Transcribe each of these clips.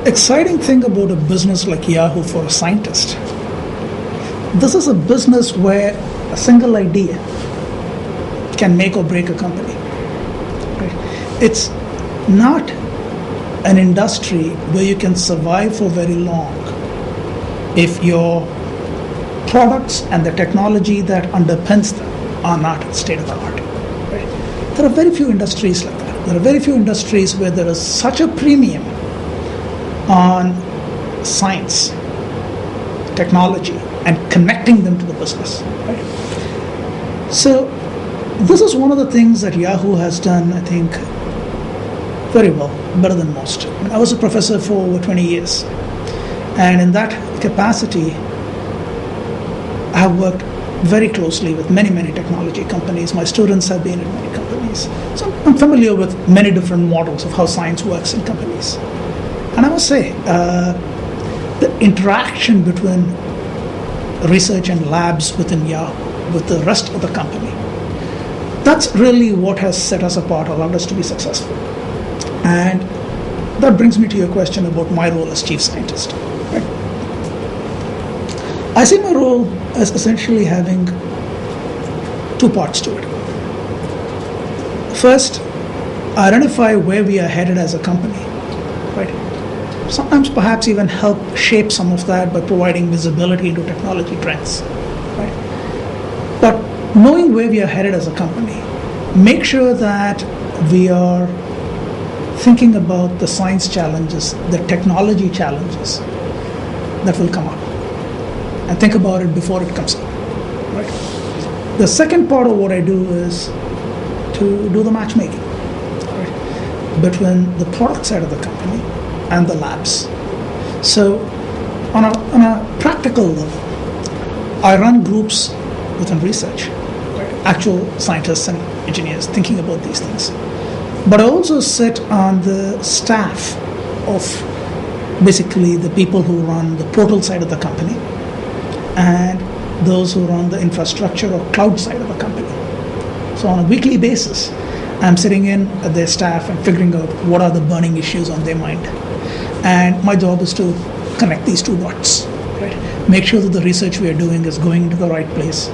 exciting thing about a business like Yahoo for a scientist, this is a business where a single idea can make or break a company. Right? It's not an industry where you can survive for very long if your products and the technology that underpins them are not state of the art. Right? There are very few industries like that. There are very few industries where there is such a premium on science, technology, and connecting them to the business. Right? So this is one of the things that Yahoo has done, I think, very well, better than most. I was a professor for over 20 years, and in that capacity, I have worked very closely with many, many technology companies. My students have been in many companies. So I'm familiar with many different models of how science works in companies. And I must say, the interaction between research and labs within Yahoo with the rest of the company, that's really what has set us apart, allowed us to be successful. And that brings me to your question about my role as chief scientist. Right? I see my role as essentially having two parts to it. First, identify where we are headed as a company. Right? Sometimes perhaps even help shape some of that by providing visibility into technology trends. Right? But knowing where we are headed as a company, make sure that we are thinking about the science challenges, the technology challenges that will come up, and think about it before it comes up. Right? The second part of what I do is to do the matchmaking, right, between the product side of the company and the labs. So on a practical level, I run groups within research, right, actual scientists and engineers thinking about these things. But I also sit on the staff of basically the people who run the portal side of the company and those who run the infrastructure or cloud side of the company. So on a weekly basis, I'm sitting in at their staff and figuring out what are the burning issues on their mind. And my job is to connect these two dots, right? Make sure that the research we are doing is going into the right place.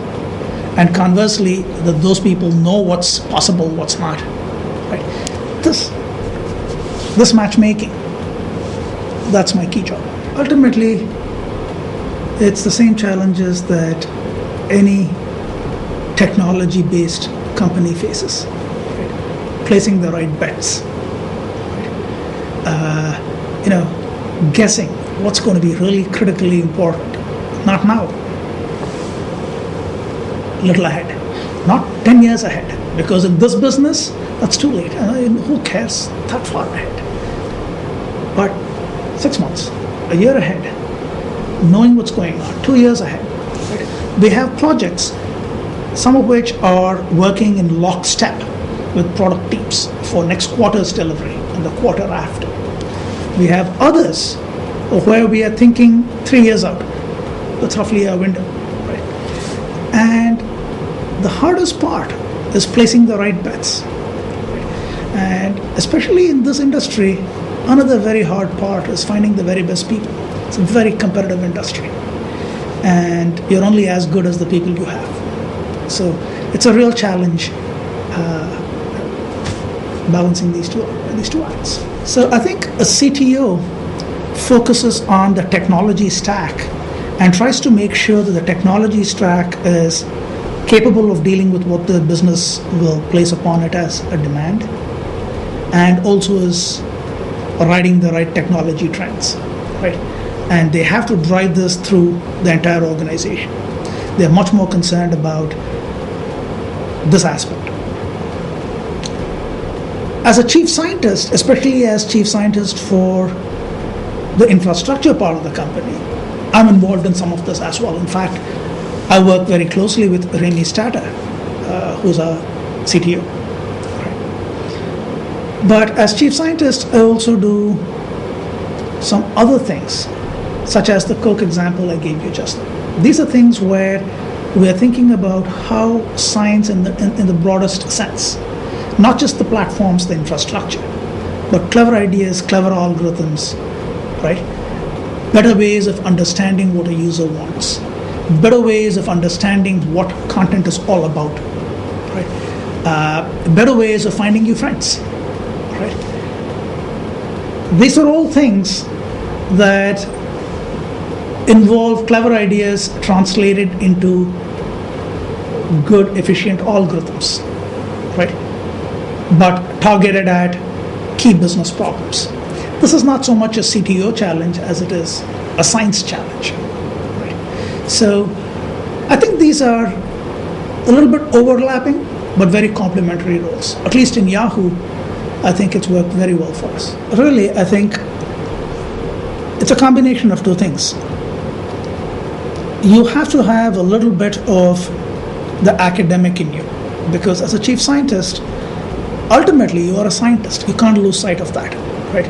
And conversely, that those people know what's possible, what's not. Right? This matchmaking, that's my key job. Ultimately, it's the same challenges that any technology-based company faces. Right? Placing the right bets. Right? Guessing what's going to be really critically important. Not now. Little ahead. Not 10 years ahead. Because in this business, that's too late. Who cares that far ahead? But 6 months, a year ahead, knowing what's going on, 2 years ahead. Right? We have projects, some of which are working in lockstep with product teams for next quarter's delivery and the quarter after. We have others where we are thinking 3 years out. That's roughly our window. Right? And the hardest part is placing the right bets. And especially in this industry, another very hard part is finding the very best people. It's a very competitive industry. And you're only as good as the people you have. So it's a real challenge balancing these two acts. So I think a CTO focuses on the technology stack and tries to make sure that the technology stack is capable of dealing with what the business will place upon it as a demand, and also is riding the right technology trends, right? And they have to drive this through the entire organization. They're much more concerned about this aspect. As a chief scientist, especially as chief scientist for the infrastructure part of the company, I'm involved in some of this as well. In fact, I work very closely with Remy Stata, who's a CTO. But as chief scientist, I also do some other things, such as the Coke example I gave you just now. These are things where we are thinking about how science in the broadest sense, not just the platforms, the infrastructure, but clever ideas, clever algorithms, right? Better ways of understanding what a user wants, better ways of understanding what content is all about, right? Better ways of finding you friends, right? These are all things that involve clever ideas translated into good, efficient algorithms, right? But targeted at key business problems. This is not so much a CTO challenge as it is a science challenge, right? So I think these are a little bit overlapping, but very complementary roles. At least in Yahoo, I think it's worked very well for us. Really, I think it's a combination of two things. You have to have a little bit of the academic in you, because as a chief scientist, ultimately you are a scientist. You can't lose sight of that, right?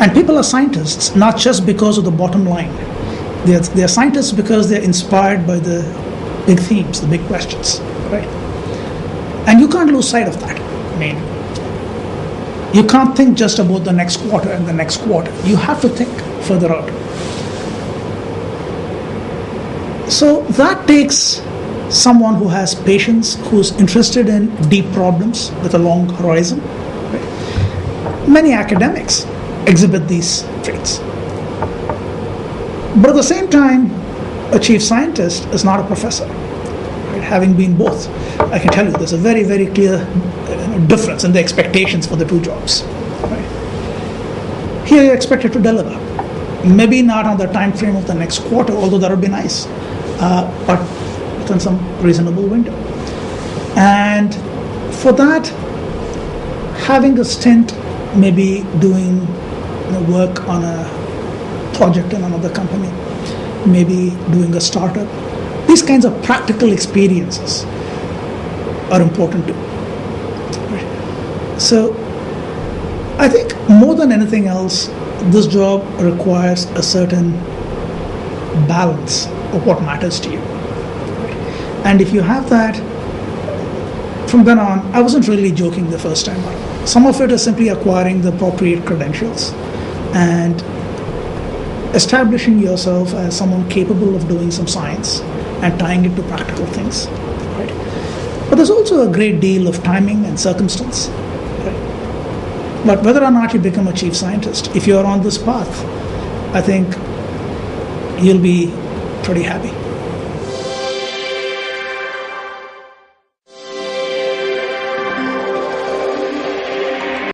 And people are scientists not just because of the bottom line. They're scientists because they're inspired by the big themes, the big questions, right? And you can't lose sight of that. I mean, you can't think just about the next quarter and the next quarter. You have to think further out. So that takes someone who has patience, who's interested in deep problems with a long horizon. Right? Many academics exhibit these traits. But at the same time, a chief scientist is not a professor. Right? Having been both, I can tell you there's a very, very clear difference in the expectations for the two jobs. Right? Here you're expected to deliver. Maybe not on the time frame of the next quarter, although that would be nice, but within some reasonable window. And for that, having a stint, maybe doing work on a project in another company, maybe doing a startup, these kinds of practical experiences are important too. Right? So I think more than anything else, this job requires a certain balance of what matters to you. And if you have that, from then on, I wasn't really joking the first time out. Some of it is simply acquiring the appropriate credentials and establishing yourself as someone capable of doing some science and tying it to practical things. Right? But there's also a great deal of timing and circumstance. Right? But whether or not you become a chief scientist, if you're on this path, I think you'll be pretty happy.